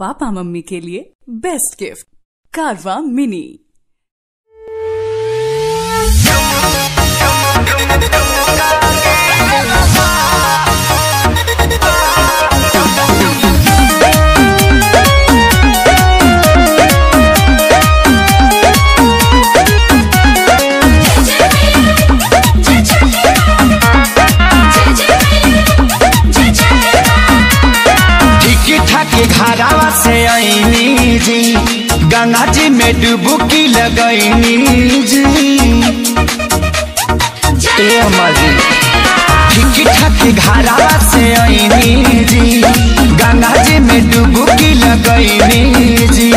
Papa mummy के लिए best gift कारवा मिनी। घरावा से आईनी जी, गंगा जी में डुबकी लगैनी जी। ठीक ठाक घरावा से आईनी जी, गंगा जी में डुबकी लगैनी जी।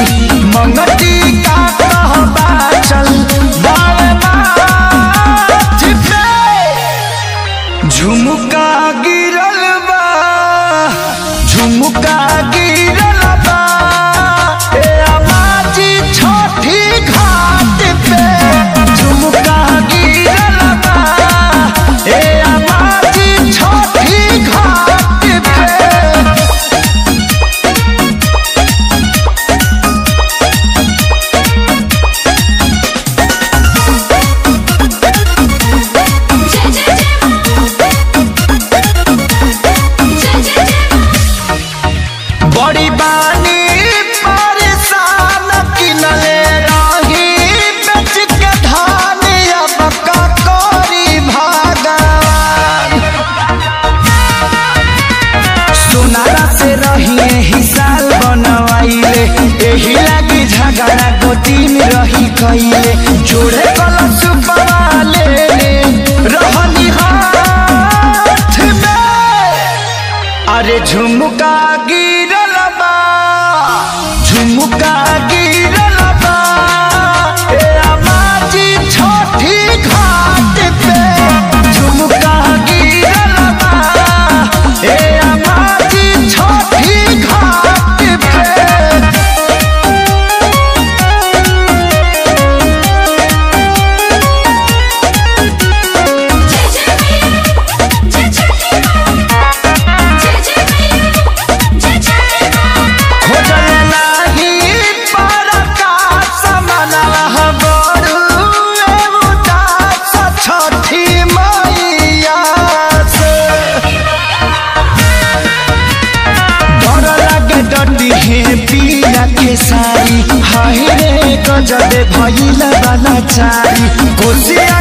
मंगती का कहबा चल झुमका गिरल बा, झुमका गिरल बा ए आमाजी छोटी घाट पे। झुमका गिरल बा ए आमाजी छोटी घाट पे। बड़ी बानी परेशान किनले रही बेच के धान, अब का करी भगवान। सोनारा से रही हिसाल बनवाइले, एही लागी झगड़ा गोतीन रही कइले। जोड़े कलश पवाले रहनी हाथ में, अरे झुमका गिरल बा, झुमका गिरल बा ए आमाजी छोटी घाट पे। झुमका गिरल बा ए आमाजी छोटी घाट पे। पिया के सारी हाय रे गजब भइल बाला चारी। कोसिया